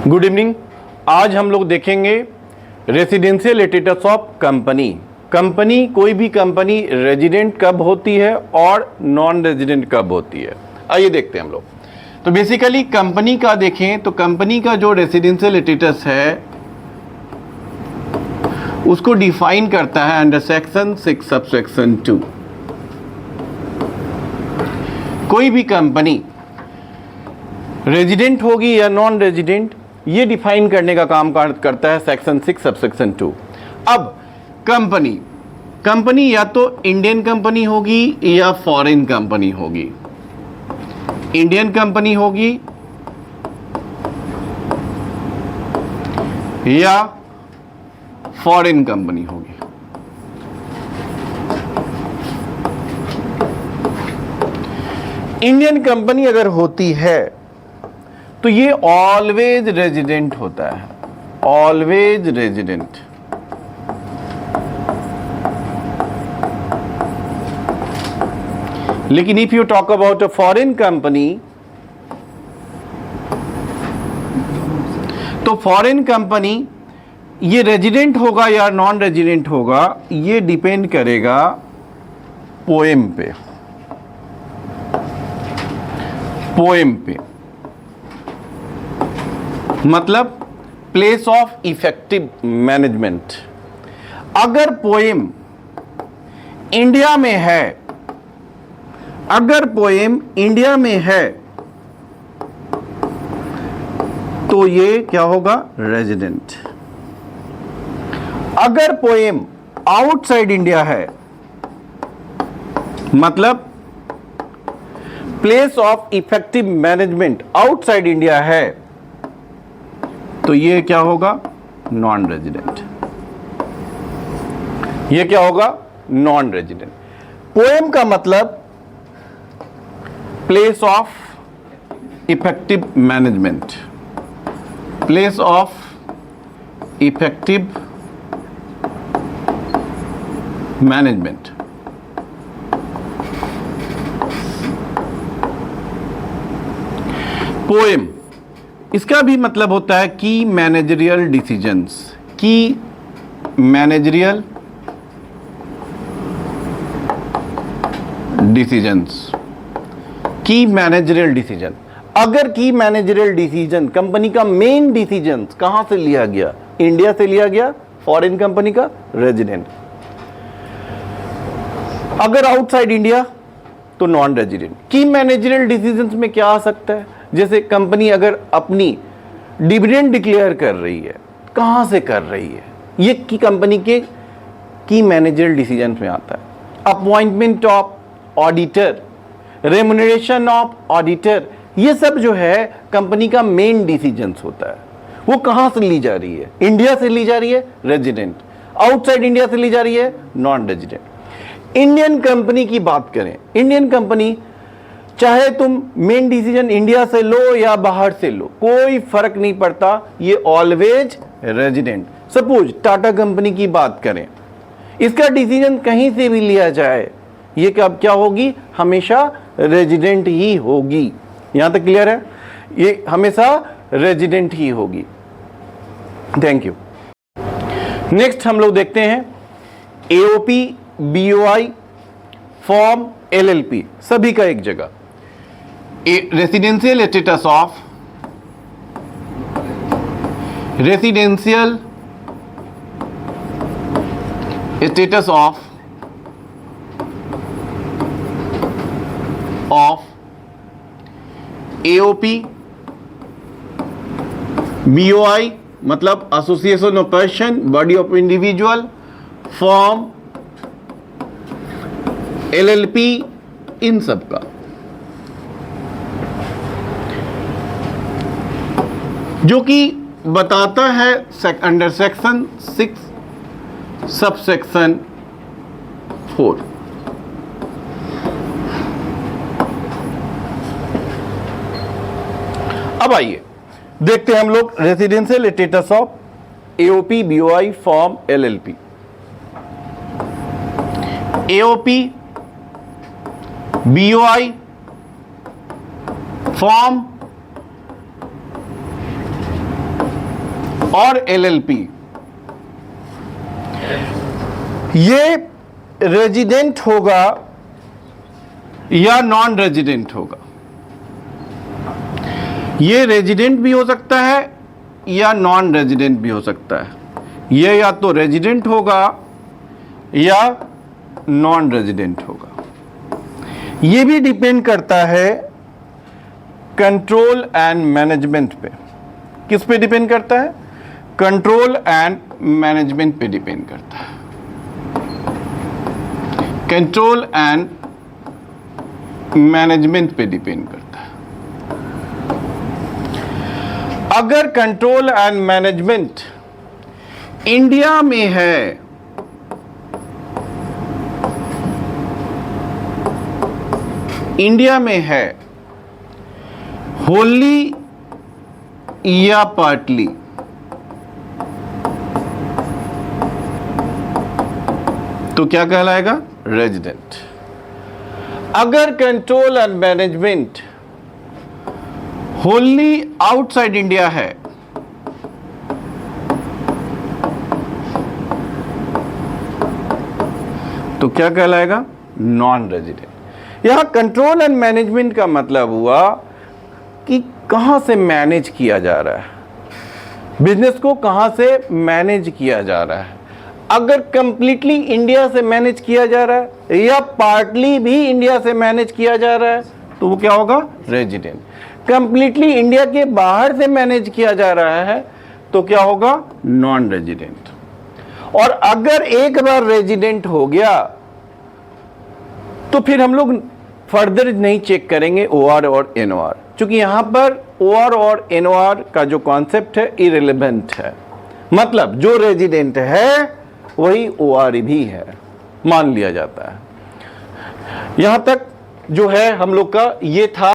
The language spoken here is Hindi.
Good evening. आज हम लोग देखेंगे residential status of company. Company, कोई भी कंपनी रेजिडेंट कब होती है और नॉन रेजिडेंट कब होती है, आइए देखते हैं हम लोग। तो बेसिकली कंपनी का देखें तो कंपनी का जो रेसिडेंशियल स्टेटस है उसको डिफाइन करता है अंडर सेक्शन 6 सबसेक्शन 2। कोई भी कंपनी रेजिडेंट होगी या नॉन रेजिडेंट, ये डिफाइन करने का काम करता है सेक्शन 6 सबसेक्शन 2। अब कंपनी या तो इंडियन कंपनी होगी या फॉरेन कंपनी होगी। इंडियन कंपनी होगी या फॉरेन कंपनी होगी। इंडियन कंपनी अगर होती है तो ये ऑलवेज रेजिडेंट होता है, ऑलवेज रेजिडेंट। लेकिन if you talk about a foreign company, तो फॉरेन कंपनी ये रेजिडेंट होगा या नॉन रेजिडेंट होगा, ये डिपेंड करेगा पोएम पे। पोएम पे मतलब प्लेस ऑफ इफेक्टिव मैनेजमेंट। अगर पोएम इंडिया में है, अगर पोएम इंडिया में है तो ये क्या होगा, रेजिडेंट। अगर पोएम आउटसाइड इंडिया है, मतलब place of effective management outside India है, तो ये क्या होगा, नॉन रेजिडेंट। ये क्या होगा, नॉन रेजिडेंट। पोएम का मतलब place of effective management, place of effective management. Poem, इसका भी मतलब होता है की मैनेजरियल डिसीजंस, की मैनेजरियल डिसीजंस, की मैनेजरियल डिसीजन। अगर की मैनेजरियल डिसीजन कंपनी का मेन डिसीजन कहां से लिया गया, इंडिया से लिया गया, फॉरेन कंपनी का रेजिडेंट। अगर आउटसाइड इंडिया तो नॉन रेजिडेंट। की मैनेजरियल डिसीजंस में क्या आ सकता है, जैसे कंपनी अगर अपनी डिविडेंड डिक्लेयर कर रही है, कहां से कर रही है, ये की कंपनी के की मैनेजरियल डिसीजन में आता है। Appointment of auditor, remuneration of auditor, ये सब जो है कंपनी का मेन डिसीजन होता है। वो कहां से ली जा रही है, इंडिया से ली जा रही है, रेजिडेंट। आउटसाइड इंडिया से ली जा रही है, नॉन रेजिडेंट। इंडियन कंपनी की बात करें, इंडियन कंपनी चाहे तुम मेन डिसीजन इंडिया से लो या बाहर से लो, कोई फर्क नहीं पड़ता, ये always resident. Suppose Tata company की बात करें, इसका डिसीजन कहीं से भी लिया जाए, ये कब क्या होगी, हमेशा रेजिडेंट ही होगी। यहां तक क्लियर है, ये हमेशा रेजिडेंट ही होगी। Thank you. नेक्स्ट हम लोग देखते हैं एओपी, बीओआई, फॉर्म, एलएलपी, सभी का एक जगह। Residential status of, residential status of AOP, BOI मतलब association of person, body of individual, firm, LLP, इन सब का जो कि बताता है अंडर सेक्शन 6 सबसेक्शन 4। अब आइए देखते हैं हम लोग residential status of AOP, BOI, form, LLP. AOP, BOI, form, और LLP, ये रेजिडेंट होगा या नॉन रेजिडेंट होगा? ये रेजिडेंट भी हो सकता है या नॉन रेजिडेंट भी हो सकता है। ये या तो रेजिडेंट होगा या नॉन रेजिडेंट होगा। ये भी डिपेंड करता है कंट्रोल एंड मैनेजमेंट पे। किस पे डिपेंड करता है? कंट्रोल एंड मैनेजमेंट पे डिपेंड करता है। कंट्रोल एंड मैनेजमेंट पे डिपेंड करता है। अगर कंट्रोल एंड मैनेजमेंट इंडिया में है, इंडिया में है होली या पार्टली, तो क्या कहलाएगा? रेजिडेंट। अगर control and management Holi outside India है, तो क्या कहलाएगा? Non resident. यहां कंट्रोल एंड मैनेजमेंट का मतलब हुआ कि कहां से मैनेज किया जा रहा है, बिजनेस को कहां से मैनेज किया जा रहा है। अगर कंप्लीटली इंडिया से मैनेज किया जा रहा है या पार्टली भी इंडिया से मैनेज किया जा रहा है, तो वो क्या होगा? रेजिडेंट। कंप्लीटली इंडिया के बाहर से मैनेज किया जा रहा है, तो क्या होगा? Non resident. और अगर एक बार रेजिडेंट हो गया तो फिर हम लोग फर्दर नहीं चेक करेंगे OR और NOR, क्योंकि यहां पर OR और NOR का जो कॉन्सेप्ट है इरेलेवेंट है। मतलब जो रेजिडेंट है वही OR भी है, मान लिया जाता है। यहां तक जो है हम लोग का ये था।